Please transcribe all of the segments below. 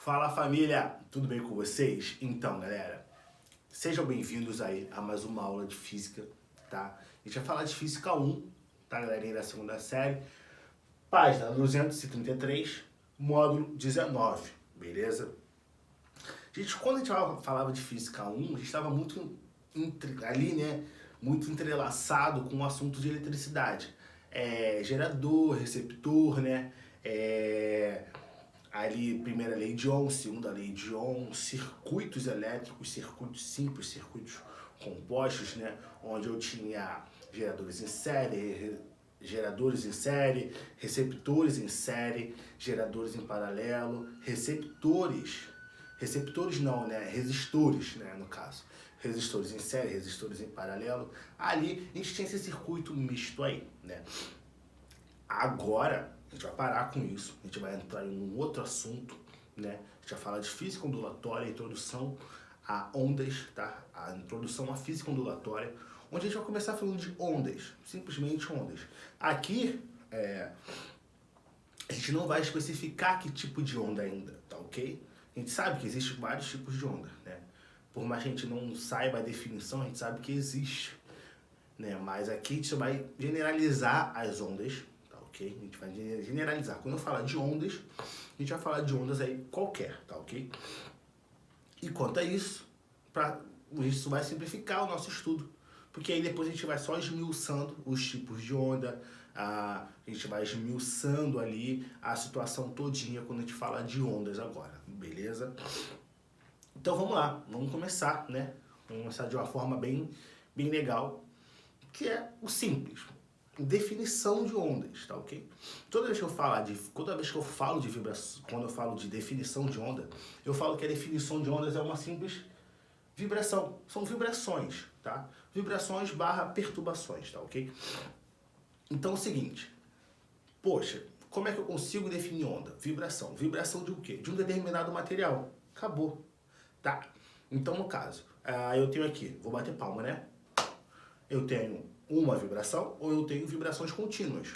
Fala família, tudo bem com vocês? Então galera, sejam bem-vindos aí a mais uma aula de física, tá? A gente vai falar de física 1, tá galerinha da segunda série, página 233, módulo 19, beleza? Gente, quando a gente falava de física 1, a gente estava muito ali, né? Muito entrelaçado com o assunto de eletricidade. Gerador, receptor, né? Ali, primeira lei de Ohm, segunda lei de Ohm, circuitos elétricos, circuitos simples, circuitos compostos, né? Onde eu tinha geradores em série, receptores em série, geradores em paralelo, receptores não, né? Resistores, né? No caso, resistores em série, resistores em paralelo. Ali a gente tinha esse circuito misto aí, né? Agora a gente vai parar com isso, a gente vai entrar em um outro assunto, né? A gente vai falar de física ondulatória, introdução a ondas, tá? A introdução à física ondulatória, onde a gente vai começar falando de ondas, simplesmente ondas. Aqui, a gente não vai especificar que tipo de onda ainda, tá ok? A gente sabe que existem vários tipos de onda, né? Por mais que a gente não saiba a definição, a gente sabe que existe, né? Mas aqui a gente vai generalizar as ondas, tá ok? A gente vai generalizar. Quando eu falar de ondas, a gente vai falar de ondas aí qualquer, tá ok? E quanto a isso, isso vai simplificar o nosso estudo, porque aí depois a gente vai só esmiuçando os tipos de onda, a gente vai esmiuçando ali a situação todinha quando a gente fala de ondas agora, beleza? Então vamos lá, vamos começar, né? Vamos começar de uma forma bem legal, que é o simples, definição de ondas, tá ok? Toda vez que eu falo de vibração, quando eu falo de definição de onda, eu falo que a definição de ondas é uma simples vibração, são vibrações, tá? Vibrações barra perturbações, tá ok? Então é o seguinte, poxa, como é que eu consigo definir onda? Vibração. Vibração de o quê? De um determinado material. Acabou, tá? Então no caso, eu tenho aqui, vou bater palma, né? Eu tenho uma vibração ou eu tenho vibrações contínuas.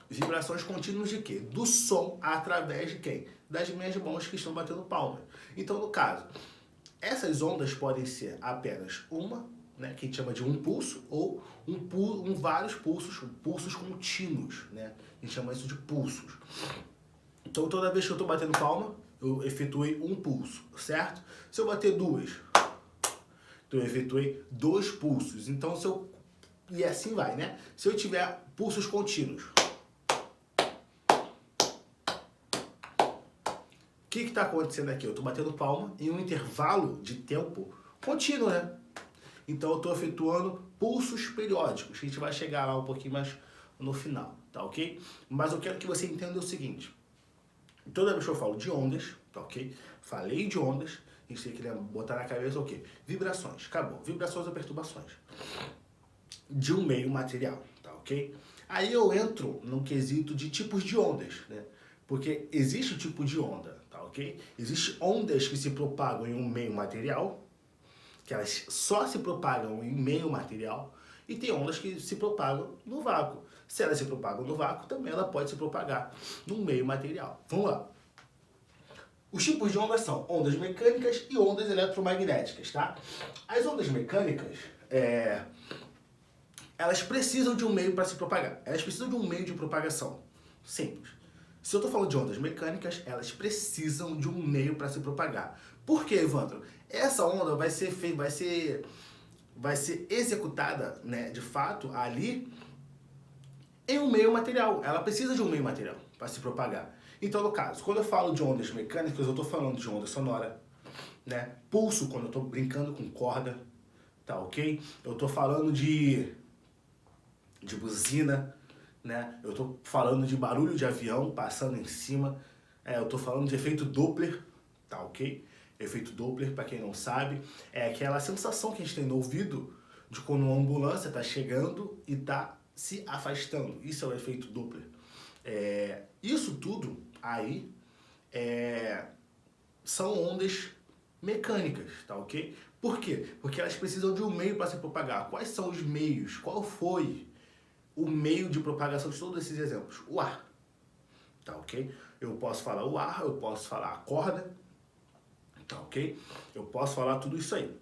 Vibrações contínuas de quê? Do som através de quem? Das minhas mãos que estão batendo palmas. Então, no caso, essas ondas podem ser apenas uma, né, que a gente chama de um pulso, ou vários pulsos contínuos, né? A gente chama isso de pulsos. Então, toda vez que eu estou batendo palma, eu efetuei um pulso, certo? Se eu bater duas, então eu efetuei dois pulsos. Então, e assim vai, né? Se eu tiver pulsos contínuos, o que está acontecendo aqui? Eu estou batendo palma em um intervalo de tempo contínuo, né? Então eu estou efetuando pulsos periódicos. A gente vai chegar lá um pouquinho mais no final, tá ok? Mas eu quero que você entenda o seguinte. Toda vez que eu falo de ondas, tá ok? Falei de ondas, a gente tem que botar na cabeça o quê? Vibrações, acabou. Vibrações ou perturbações de um meio material, tá ok? Aí eu entro num quesito de tipos de ondas, né? Porque existe tipo de onda, tá ok? Existem ondas que se propagam em um meio material, que elas só se propagam em meio material, e tem ondas que se propagam no vácuo. Se elas se propagam no vácuo, também ela pode se propagar num meio material. Vamos lá. Os tipos de ondas são ondas mecânicas e ondas eletromagnéticas, tá? As ondas mecânicas, elas precisam de um meio para se propagar. Elas precisam de um meio de propagação. Simples. Se eu estou falando de ondas mecânicas, elas precisam de um meio para se propagar. Por quê, Evandro? Essa onda vai ser executada, né, de fato, ali em um meio material. Ela precisa de um meio material para se propagar. Então, no caso, quando eu falo de ondas mecânicas, eu estou falando de onda sonora, né? Pulso, quando eu estou brincando com corda, tá ok? Eu estou falando de buzina, né? Eu estou falando de barulho de avião passando em cima. Eu estou falando de efeito Doppler, tá ok? Efeito Doppler, para quem não sabe, é aquela sensação que a gente tem no ouvido de quando uma ambulância está chegando e está se afastando. Isso é o efeito Doppler. Isso tudo aí são ondas mecânicas, tá ok? Por quê? Porque elas precisam de um meio para se propagar. Quais são os meios? Qual foi o meio de propagação de todos esses exemplos? O ar. tá ok? Eu posso falar o ar, eu posso falar a corda, tá ok? Eu posso falar tudo isso aí.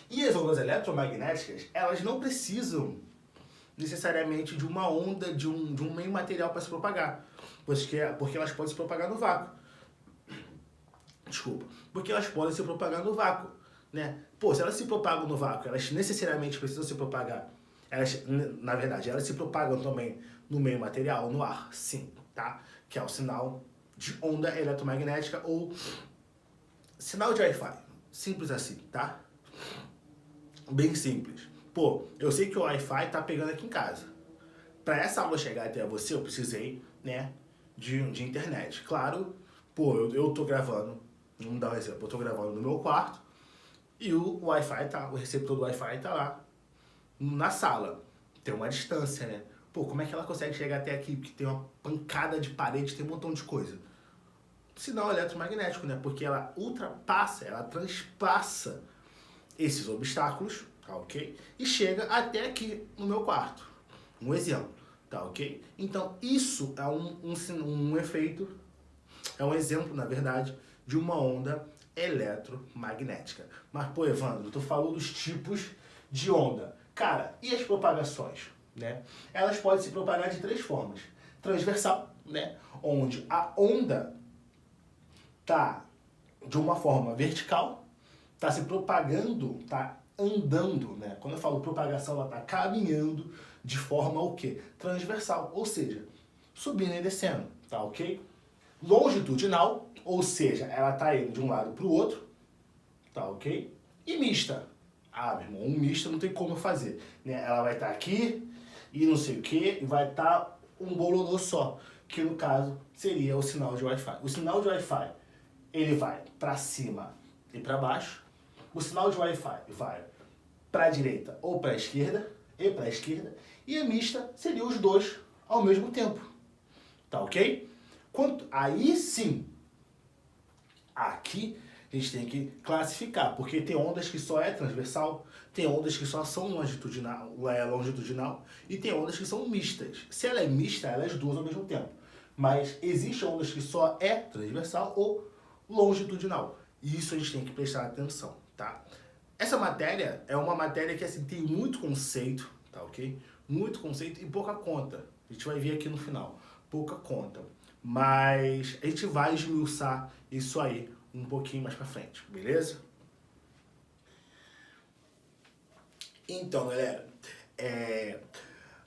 E as ondas eletromagnéticas, elas não precisam necessariamente de uma onda, de um meio material para se propagar, porque elas podem se propagar no vácuo. Desculpa. Porque elas podem se propagar no vácuo, né? Pô, se elas se propagam no vácuo, elas necessariamente precisam se propagar. Elas, na verdade, elas se propagam também no meio material, no ar, sim, tá? Que é o sinal de onda eletromagnética ou sinal de Wi-Fi. Simples assim, tá? Bem simples. Pô, eu sei que o Wi-Fi tá pegando aqui em casa. Para essa aula chegar até você, eu precisei, né, de internet. Claro, pô, eu tô gravando, vamos dar um exemplo, eu tô gravando no meu quarto e o Wi-Fi tá, o receptor do Wi-Fi tá lá na sala. Tem uma distância, né? Pô, como é que ela consegue chegar até aqui? Porque tem uma pancada de parede, tem um montão de coisa. Sinal eletromagnético, né? Porque ela ultrapassa, ela transpassa esses obstáculos, tá ok? E chega até aqui no meu quarto. Um exemplo, tá ok? Então, isso é um efeito, é um exemplo, na verdade, de uma onda eletromagnética. Mas, pô, Evandro, tu falou dos tipos de onda. Cara, e as propagações, né? Elas podem se propagar de três formas. Transversal, né? Onde a onda tá de uma forma vertical, tá se propagando, tá andando, né? Quando eu falo propagação, ela tá caminhando de forma o quê? Transversal, ou seja, subindo e descendo, tá ok? Longitudinal, ou seja, ela tá indo de um lado para o outro, tá ok? E mista. Ah, meu irmão, um mista não tem como fazer, né? Ela vai estar aqui e não sei o que, e vai estar um bololô só, que no caso seria o sinal de Wi-Fi. O sinal de Wi-Fi, ele vai para cima e para baixo. O sinal de Wi-Fi vai para a direita ou para a esquerda, e a mista seria os dois ao mesmo tempo. Tá ok? Aí sim, aqui a gente tem que classificar, porque tem ondas que só é transversal, tem ondas que só são longitudinal e tem ondas que são mistas. Se ela é mista, ela é as duas ao mesmo tempo. Mas existem ondas que só é transversal ou longitudinal. E isso a gente tem que prestar atenção, tá? Essa matéria é uma matéria que assim, tem muito conceito, tá ok? Muito conceito e pouca conta. A gente vai ver aqui no final. Pouca conta. Mas a gente vai esmiuçar isso aí um pouquinho mais pra frente, beleza? Então, galera,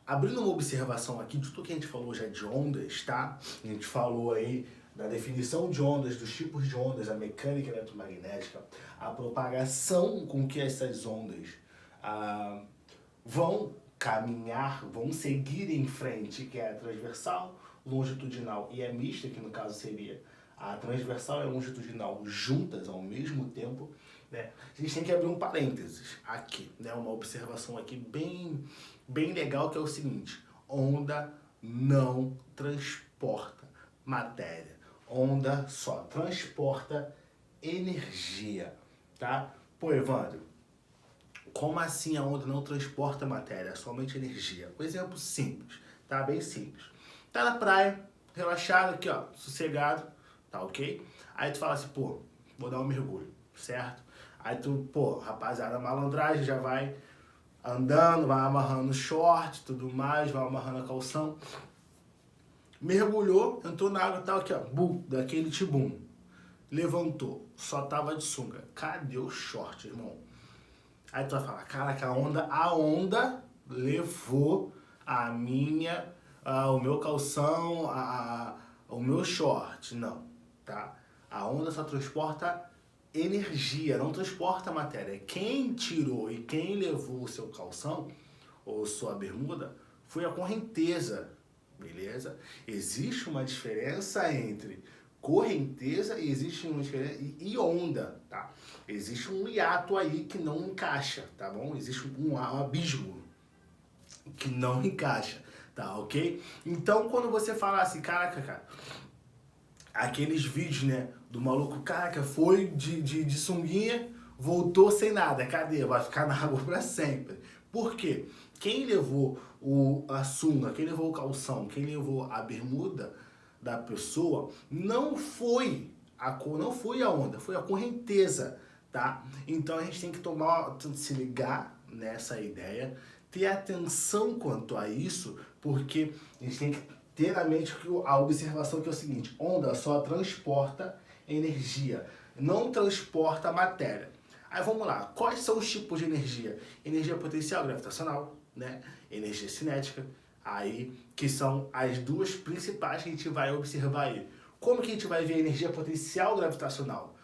abrindo uma observação aqui de tudo que a gente falou já de ondas, tá? A gente falou aí da definição de ondas, dos tipos de ondas, a mecânica eletromagnética, a propagação com que essas ondas vão caminhar, vão seguir em frente, que é a transversal, longitudinal e a mista, que no caso seria a transversal e a longitudinal juntas ao mesmo tempo, né? A gente tem que abrir um parênteses aqui, né? Uma observação aqui bem legal, que é o seguinte: onda não transporta matéria, onda só transporta energia, tá? Pô, Evandro, como assim a onda não transporta matéria, é somente energia? Um exemplo simples, tá? Bem simples. Tá na praia, relaxado aqui, ó, sossegado, tá ok? Aí tu fala assim, pô, vou dar um mergulho, certo? Aí tu, pô, rapaziada, malandragem, já vai andando, vai amarrando short, tudo mais, vai amarrando a calção. Mergulhou, entrou na água, tá aqui, ó, bum, daquele tibum. Levantou, só tava de sunga. Cadê o short, irmão? Aí tu vai falar, caraca, a onda levou o meu calção, o meu short. Não, tá? A onda só transporta energia, não transporta matéria. Quem tirou e quem levou o seu calção ou sua bermuda foi a correnteza, beleza? Existe uma diferença entre correnteza e existe uma diferença e onda, tá? Existe um hiato aí que não encaixa, tá bom? Existe um abismo que não encaixa, tá ok? Então quando você fala assim, caraca, cara, aqueles vídeos, né, do maluco, caraca, foi de sunguinha, voltou sem nada, cadê? Vai ficar na água pra sempre. Por quê? Quem levou a sunga, quem levou o calção, quem levou a bermuda, da pessoa não foi não foi a onda, foi a correnteza, tá? Então a gente tem que se ligar nessa ideia, ter atenção quanto a isso, porque a gente tem que ter na mente a observação que é o seguinte: onda só transporta energia, não transporta matéria. Aí vamos lá, quais são os tipos de energia? Energia potencial gravitacional, né? Energia cinética, aí que são as duas principais que a gente vai observar aí. Como que a gente vai ver a energia potencial gravitacional?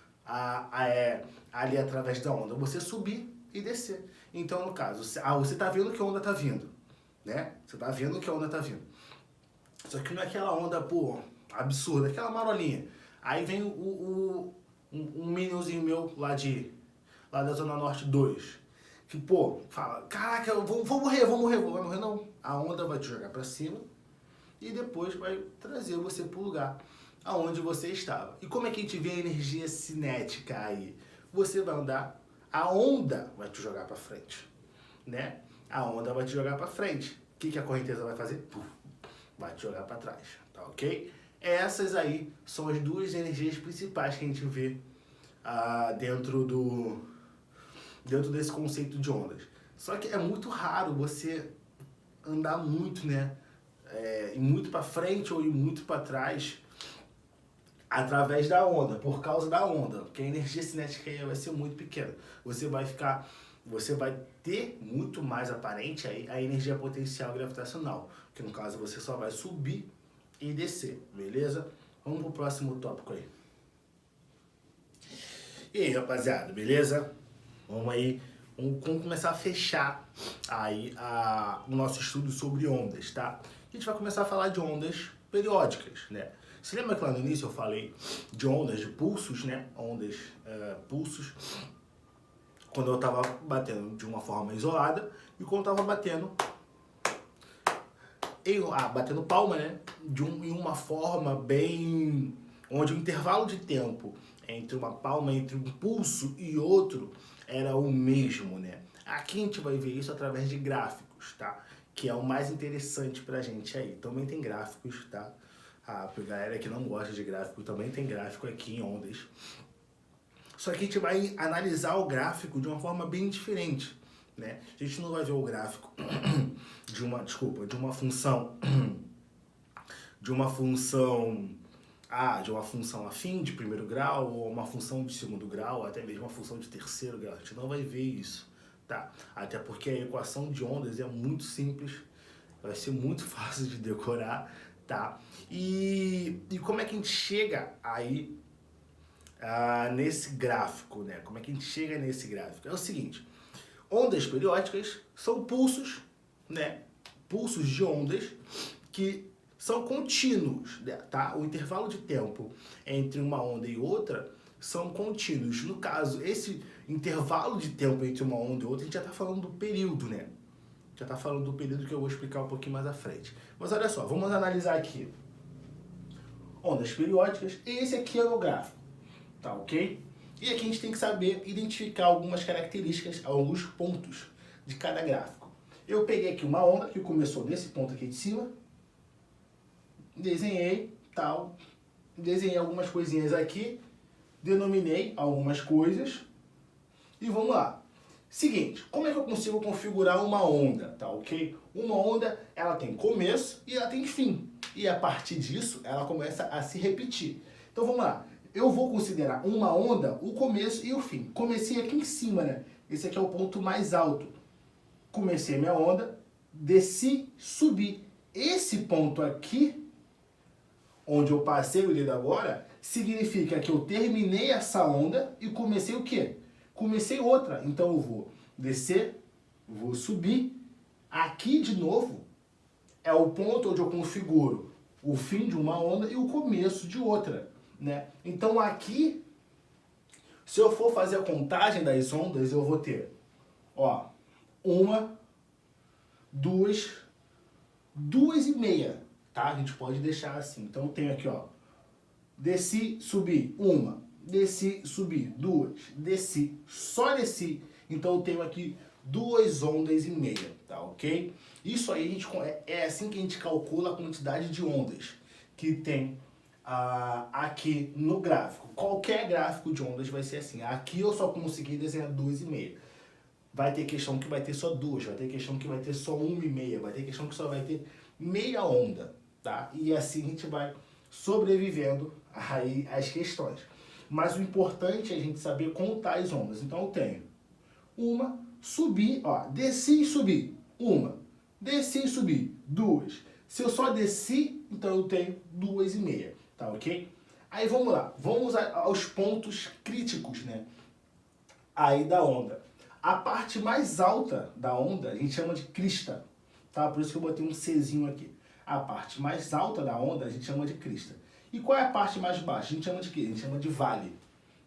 Ali através da onda, você subir e descer. Então, no caso, você está vendo que a onda está vindo, né? Você está vendo que a onda está vindo. Só que não é aquela onda, pô, absurda, aquela marolinha. Aí vem um minionzinho meu lá da Zona Norte 2, que, pô, fala, caraca, eu vou morrer. Vai morrer não. A onda vai te jogar pra cima e depois vai trazer você pro lugar aonde você estava. E como é que a gente vê a energia cinética aí? Você vai andar, a onda vai te jogar pra frente, né? A onda vai te jogar pra frente. O que a correnteza vai fazer? Puf, vai te jogar pra trás, tá ok? Essas aí são as duas energias principais que a gente vê dentro desse conceito de ondas. Só que é muito raro você andar muito, né? Ir muito para frente ou ir muito para trás através da onda, por causa da onda, porque a energia cinética aí vai ser muito pequena. Você vai ter muito mais aparente aí a energia potencial gravitacional, que no caso você só vai subir e descer, beleza? Vamos pro próximo tópico aí. E aí, rapaziada, beleza? Vamos aí, vamos começar a fechar aí o nosso estudo sobre ondas, tá? A gente vai começar a falar de ondas periódicas, né? Você lembra que lá no início eu falei de ondas, de pulsos, né? Ondas, pulsos, quando eu estava batendo de uma forma isolada e quando eu estava batendo palma, né? Em uma forma bem... onde o intervalo de tempo entre uma palma, entre um pulso e outro era o mesmo, né? Aqui a gente vai ver isso através de gráficos, tá? Que é o mais interessante pra gente aí. Também tem gráficos, tá? Pra galera que não gosta de gráfico, também tem gráfico aqui em ondas. Só que a gente vai analisar o gráfico de uma forma bem diferente, né? A gente não vai ver o gráfico de uma função afim de primeiro grau, ou uma função de segundo grau, ou até mesmo uma função de terceiro grau. A gente não vai ver isso, tá? Até porque a equação de ondas é muito simples, vai ser muito fácil de decorar, tá? E como é que a gente chega aí nesse gráfico, né? Como é que a gente chega nesse gráfico? É o seguinte, ondas periódicas são pulsos, né? Pulsos de ondas que são contínuos, né? Tá? O intervalo de tempo entre uma onda e outra são contínuos. No caso, esse intervalo de tempo entre uma onda e outra, a gente já está falando do período, né? Já está falando do período que eu vou explicar um pouquinho mais à frente. Mas olha só, vamos analisar aqui. Ondas periódicas, e esse aqui é o gráfico, tá ok? E aqui a gente tem que saber identificar algumas características, alguns pontos de cada gráfico. Eu peguei aqui uma onda que começou nesse ponto aqui de cima, desenhei, tal, desenhei algumas coisinhas aqui, denominei algumas coisas e vamos lá. Seguinte, como é que eu consigo configurar uma onda, tá ok? Uma onda, ela tem começo e ela tem fim. E a partir disso, ela começa a se repetir. Então vamos lá. Eu vou considerar uma onda o começo e o fim. Comecei aqui em cima, né? Esse aqui é o ponto mais alto. Comecei minha onda, desci, subi. Esse ponto aqui, onde eu passei o dedo agora, significa que eu terminei essa onda e comecei o quê? Comecei outra. Então eu vou descer, vou subir. Aqui de novo é o ponto onde eu configuro o fim de uma onda e o começo de outra, né? Então aqui, se eu for fazer a contagem das ondas, eu vou ter, ó, uma, duas e meia, tá? A gente pode deixar assim. Então eu tenho aqui, ó, desci, subi, uma, desci, subi, duas, desci, só desci. Então eu tenho aqui 2 ondas e meia, tá ok? Isso aí é assim que a gente calcula a quantidade de ondas que tem aqui no gráfico. Qualquer gráfico de ondas vai ser assim. Aqui eu só consegui desenhar 2,5. Vai ter questão que vai ter só 2, vai ter questão que vai ter só 1,5, vai ter questão que só vai ter meia onda, tá? E assim a gente vai sobrevivendo aí às questões. Mas o importante é a gente saber contar as ondas. Então eu tenho uma, subir, ó, desci e subi, uma, desci e subi, duas. Se eu só desci, então eu tenho 2,5, tá ok? Aí vamos lá, vamos aos pontos críticos, né? Aí da onda. A parte mais alta da onda a gente chama de crista, tá? Por isso que eu botei um Czinho aqui. A parte mais alta da onda a gente chama de crista. E qual é a parte mais baixa? A gente chama de quê? A gente chama de vale,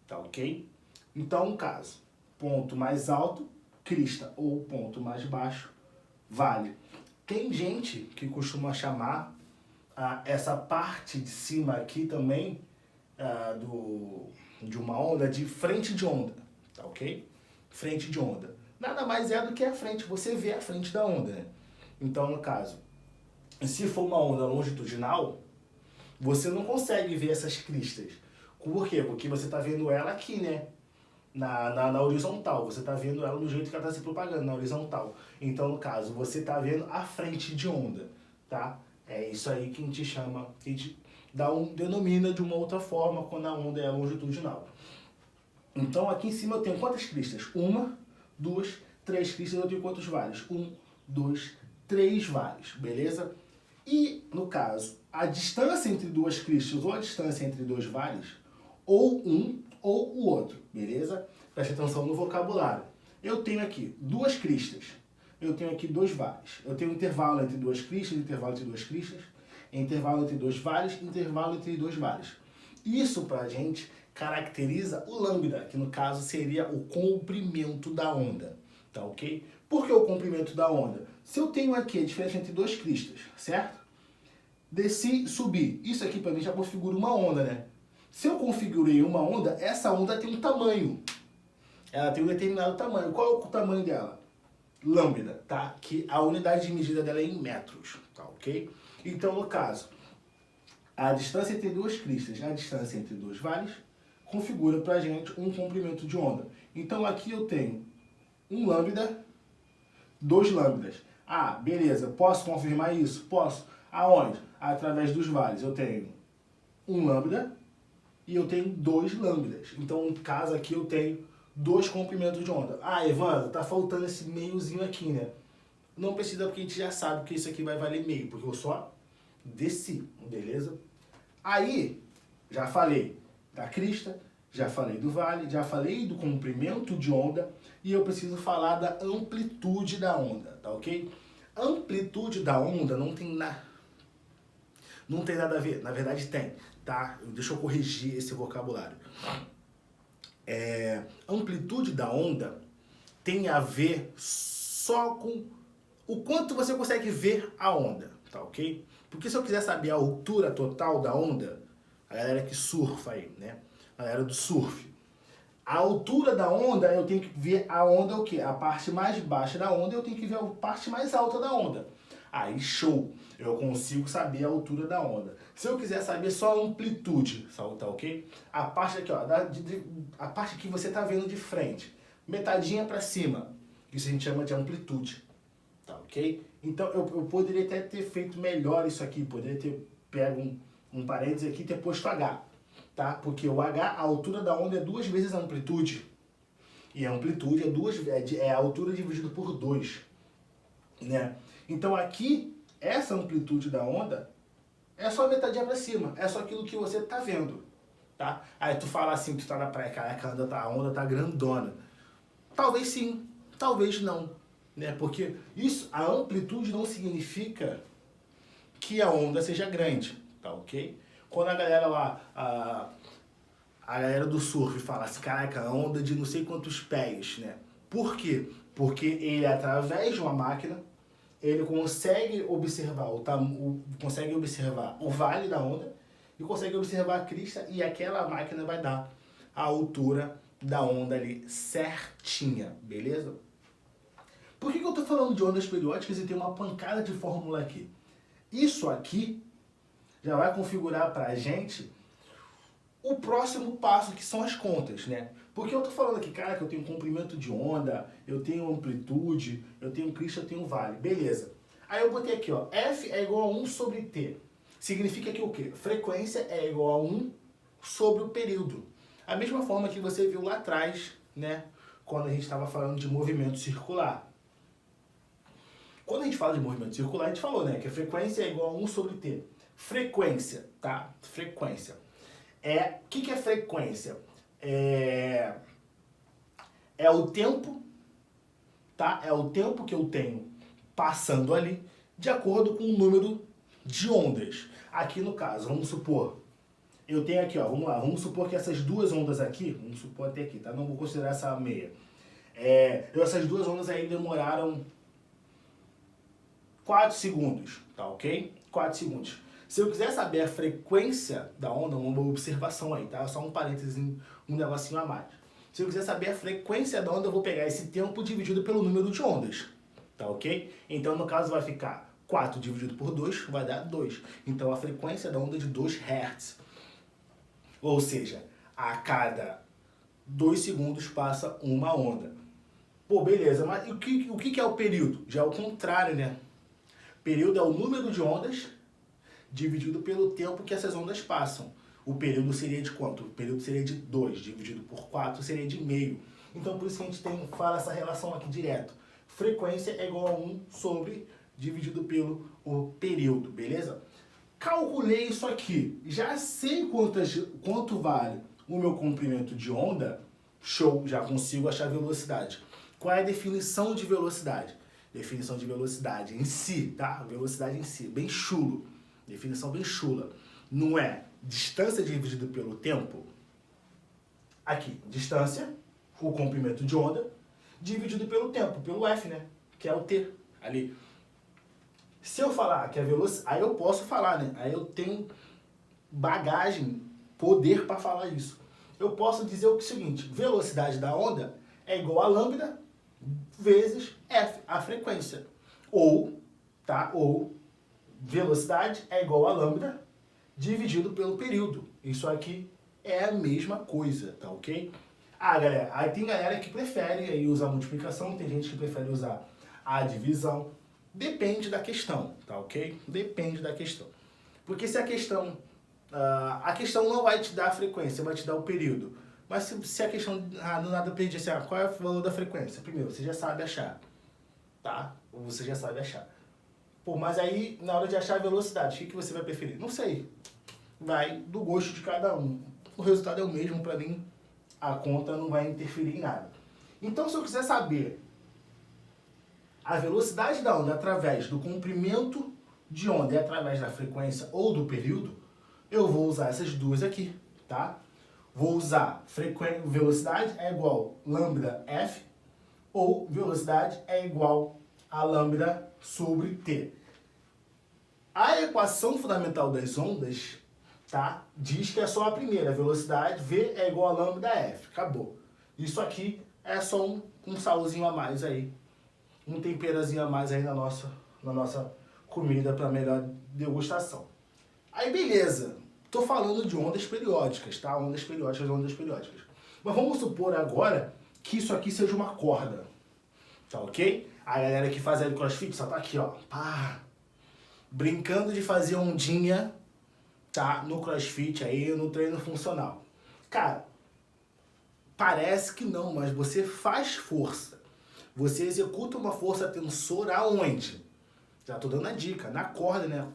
tá ok? Então, no caso, ponto mais alto, crista, ou ponto mais baixo, vale. Tem gente que costuma chamar essa parte de cima aqui também de uma onda de frente de onda, tá ok? Frente de onda. Nada mais é do que a frente, você vê a frente da onda, né? Então, no caso, se for uma onda longitudinal, você não consegue ver essas cristas. Por quê? Porque você está vendo ela aqui, né? Na horizontal. Você está vendo ela do jeito que ela está se propagando, na horizontal. Então, no caso, você está vendo a frente de onda, tá? É isso aí que a gente chama, que a gente denomina de uma outra forma quando a onda é longitudinal. Então, aqui em cima eu tenho quantas cristas? Uma, duas, três cristas. Eu tenho quantos vales? 1, 2, 3 vales, beleza? E, no caso, a distância entre duas cristas ou a distância entre dois vales, ou um ou o outro, beleza? Preste atenção no vocabulário. Eu tenho aqui duas cristas, eu tenho aqui dois vales. Eu tenho um intervalo entre duas cristas, intervalo entre duas cristas, intervalo entre dois vales, intervalo entre dois vales. Isso, pra gente, caracteriza o lambda, que no caso seria o comprimento da onda, tá ok? Por que o comprimento da onda? Se eu tenho aqui a diferença entre duas cristas, certo? Desci, subi. Isso aqui para mim já configura uma onda, né? Se eu configurei uma onda, essa onda tem um tamanho. Ela tem um determinado tamanho. Qual é o tamanho dela? Lambda, tá? Que a unidade de medida dela é em metros, tá ok? Então, no caso, a distância entre duas cristas, a distância entre dois vales, configura pra gente um comprimento de onda. Então, aqui eu tenho um lambda, 2 lambdas. Ah, beleza, posso confirmar isso? Posso. Aonde? Através dos vales. Eu tenho um lambda e eu tenho 2 lambdas. Então, no caso aqui, eu tenho 2 comprimentos de onda. Ah, Evandro, tá faltando esse meiozinho aqui, né? Não precisa, porque a gente já sabe que isso aqui vai valer meio, porque eu só desci, beleza? Aí, já falei da crista, já falei do vale, já falei do comprimento de onda e eu preciso falar da amplitude da onda, tá ok? Amplitude da onda não tem nada a ver, na verdade tem, tá? Deixa eu corrigir esse vocabulário. Amplitude da onda tem a ver só com o quanto você consegue ver a onda, tá ok? Porque se eu quiser saber a altura total da onda, a galera que surfa aí, né? A galera do surf. A altura da onda, eu tenho que ver a onda o quê? A parte mais baixa da onda, eu tenho que ver a parte mais alta da onda. Aí, show! Eu consigo saber a altura da onda. Se eu quiser saber só a amplitude, tá ok? A parte aqui, ó, a parte que você tá vendo de frente, metadinha para cima, isso a gente chama de amplitude, tá ok? Então, eu poderia até ter feito melhor isso aqui, poderia ter pego um parênteses aqui e ter posto H, tá? Porque o H, a altura da onda é 2 vezes a amplitude. E a amplitude é a altura dividido por 2, né? Então aqui, essa amplitude da onda é só metadinha pra cima, é só aquilo que você tá vendo, tá? Aí tu fala assim, tu tá na praia, caraca, a onda tá grandona. Talvez sim, talvez não, né? Porque isso, a amplitude não significa que a onda seja grande, tá ok? Quando a galera lá, a galera do surf fala assim, caraca, a onda de não sei quantos pés, né? Por quê? Porque ele, através de uma máquina, ele consegue observar o vale da onda e consegue observar a crista, e aquela máquina vai dar a altura da onda ali certinha, beleza? Por que eu tô falando de ondas periódicas e tem uma pancada de fórmula aqui? Isso aqui já vai configurar pra gente o próximo passo, que são as contas, né? Porque eu tô falando aqui, cara, que eu tenho comprimento de onda, eu tenho amplitude, eu tenho crista, eu tenho vale. Beleza. Aí eu botei aqui, ó, F é igual a 1 sobre T. Significa que o quê? Frequência é igual a 1 sobre o período. A mesma forma que você viu lá atrás, né? Quando a gente estava falando de movimento circular. Quando a gente fala de movimento circular, a gente falou, né? Que a frequência é igual a 1 sobre T. Frequência, tá? Frequência. O que é frequência? É o tempo, tá? É o tempo que eu tenho passando ali, de acordo com o número de ondas. Aqui no caso, vamos supor, eu tenho aqui, ó, vamos lá, vamos supor que essas duas ondas aqui, vamos supor até aqui, tá? Não vou considerar essa meia. Essas duas ondas aí demoraram 4 segundos, tá ok? 4 segundos. Se eu quiser saber a frequência da onda, uma observação aí, tá? Só um parênteses, um negocinho a mais. Se eu quiser saber a frequência da onda, eu vou pegar esse tempo dividido pelo número de ondas, tá ok? Então, no caso, vai ficar 4 dividido por 2, vai dar 2. Então, a frequência da onda é de 2 Hz. Ou seja, a cada 2 segundos passa uma onda. Pô, beleza, mas o que é o período? Já é o contrário, né? Período é o número de ondas dividido pelo tempo que essas ondas passam. O período seria de quanto? O período seria de 2, dividido por 4 seria de meio. Então, por isso que a gente fala essa relação aqui direto. Frequência é igual a 1 sobre, dividido pelo o período, beleza? Calculei isso aqui. Já sei quanto vale o meu comprimento de onda. Show, já consigo achar a velocidade. Qual é a definição de velocidade? Definição de velocidade em si, tá? Velocidade em si, bem chulo. Definição bem chula. Não é distância dividido pelo tempo. Aqui, distância, o comprimento de onda, dividido pelo tempo, pelo F, né? Que é o T, ali. Se eu falar que a velocidade... Aí eu posso falar, né? Aí eu tenho bagagem, poder para falar isso. Eu posso dizer o seguinte, velocidade da onda é igual a lambda vezes F, a frequência. Ou, tá? Ou, velocidade é igual a lambda dividido pelo período. Isso aqui é a mesma coisa, tá ok? Ah, galera, aí tem galera que prefere aí usar a multiplicação, tem gente que prefere usar a divisão. Depende da questão, tá ok? Depende da questão. Porque se a questão não vai te dar a frequência, vai te dar o período. Mas se a questão do nada pedir assim, qual é o valor da frequência? Primeiro, você já sabe achar, tá? Ou você já sabe achar. Pô, mas aí, na hora de achar a velocidade, o que você vai preferir? Não sei. Vai do gosto de cada um. O resultado é o mesmo, pra mim, a conta não vai interferir em nada. Então, se eu quiser saber a velocidade da onda através do comprimento de onda e através da frequência ou do período, eu vou usar essas duas aqui, tá? Vou usar velocidade é igual lambda F ou velocidade é igual a lambda sobre T. A equação fundamental das ondas, tá, diz que é só a primeira, velocidade V é igual a lambda F. Acabou. Isso aqui é só um salzinho a mais aí, um temperazinho a mais aí na nossa comida para melhor degustação. Aí beleza, tô falando de ondas periódicas, tá? Ondas periódicas, ondas periódicas. Mas vamos supor agora que isso aqui seja uma corda, tá ok? A galera que faz aí crossfit só tá aqui, ó, pá, brincando de fazer ondinha, tá? No crossfit aí, no treino funcional. Cara, parece que não, mas você faz força. Você executa uma força tensora aonde? Já tô dando a dica, na corda, né?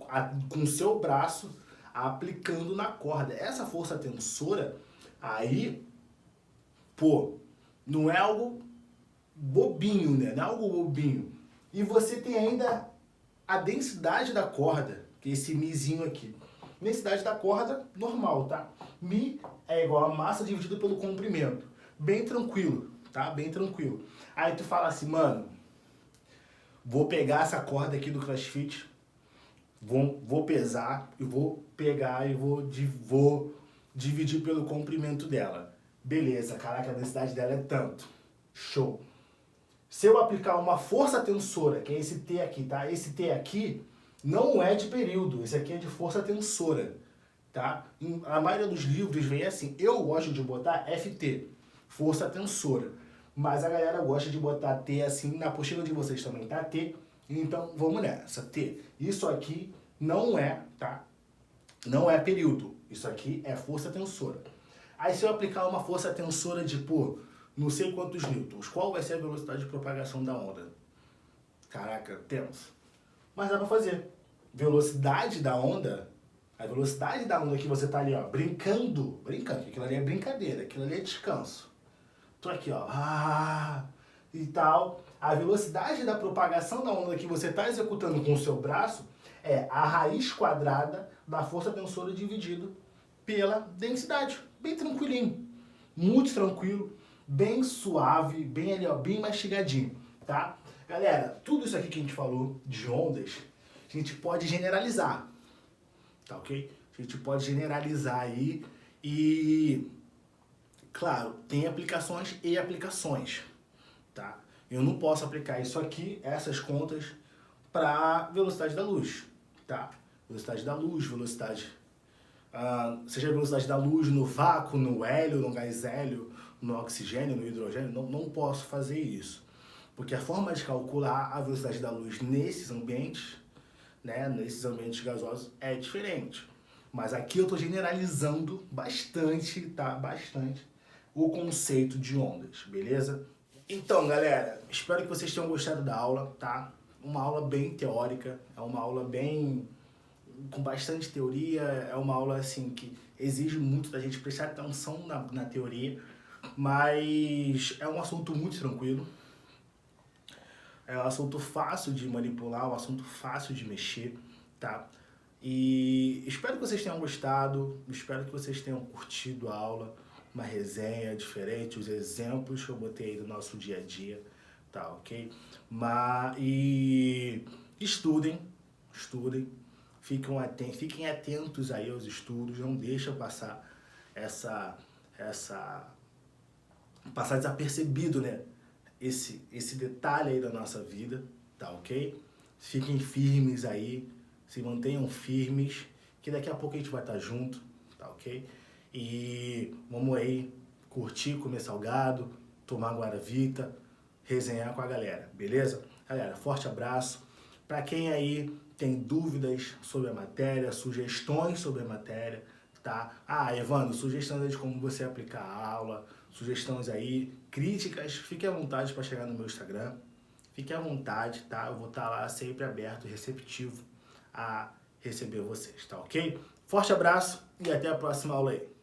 Com o seu braço aplicando na corda. Essa força tensora aí, pô, não é algo bobinho, né? Não é algo bobinho. E você tem ainda a densidade da corda, que é esse mizinho aqui. Densidade da corda normal, tá? Mi é igual a massa dividido pelo comprimento. Bem tranquilo, tá? Bem tranquilo. Aí tu fala assim, mano, vou pegar essa corda aqui do CrossFit, vou pesar e vou pegar e vou dividir pelo comprimento dela. Beleza, caraca, a densidade dela é tanto. Show. Se eu aplicar uma força tensora, que é esse T aqui, tá? Esse T aqui Não é de período, esse aqui é de força tensora, tá? A maioria dos livros vem assim, eu gosto de botar FT, força tensora, mas a galera gosta de botar T assim, na apostila de vocês também tá T, então vamos nessa, T. Isso aqui não é, tá? Não é período, isso aqui é força tensora. Aí se eu aplicar uma força tensora de, pô, não sei quantos newtons, qual vai ser a velocidade de propagação da onda? Caraca, tenso. Mas dá pra fazer. Velocidade da onda, a velocidade da onda que você tá ali, ó, brincando, aquilo ali é brincadeira, aquilo ali é descanso. Tô aqui, ó, e tal. A velocidade da propagação da onda que você tá executando com o seu braço é a raiz quadrada da força tensora dividido pela densidade. Bem tranquilinho, muito tranquilo, bem suave, bem ali, ó, bem mastigadinho, tá? Galera, tudo isso aqui que a gente falou de ondas, a gente pode generalizar, tá ok? A gente pode generalizar aí e, claro, tem aplicações e aplicações, tá? Eu não posso aplicar isso aqui, essas contas, para velocidade da luz, tá? Velocidade da luz, seja a velocidade da luz no vácuo, no hélio, no gás hélio, no oxigênio, no hidrogênio, não posso fazer isso. Porque a forma de calcular a velocidade da luz nesses ambientes, né, nesses ambientes gasosos, é diferente. Mas aqui eu estou generalizando bastante, tá? Bastante o conceito de ondas, beleza? Então, galera, espero que vocês tenham gostado da aula, tá? Uma aula bem teórica, é uma aula bem com bastante teoria, é uma aula assim que exige muito da gente prestar atenção na teoria, mas é um assunto muito tranquilo, é um assunto fácil de manipular, um assunto fácil de mexer, tá? E espero que vocês tenham gostado, espero que vocês tenham curtido a aula, uma resenha diferente, os exemplos que eu botei aí do nosso dia a dia, tá ok? E estudem, fiquem atentos aí aos estudos, não deixa passar passar desapercebido, né? Esse detalhe aí da nossa vida, tá ok? Fiquem firmes aí, se mantenham firmes, que daqui a pouco a gente vai estar junto, tá ok? E vamos aí curtir, comer salgado, tomar guaravita, resenhar com a galera, beleza? Galera, forte abraço. Para quem aí tem dúvidas sobre a matéria, sugestões sobre a matéria, tá? Evandro, sugestões de como você aplicar a aula, sugestões aí, críticas, fique à vontade para chegar no meu Instagram. Fique à vontade, tá? Eu vou estar lá sempre aberto e receptivo a receber vocês, tá ok? Forte abraço e até a próxima aula aí.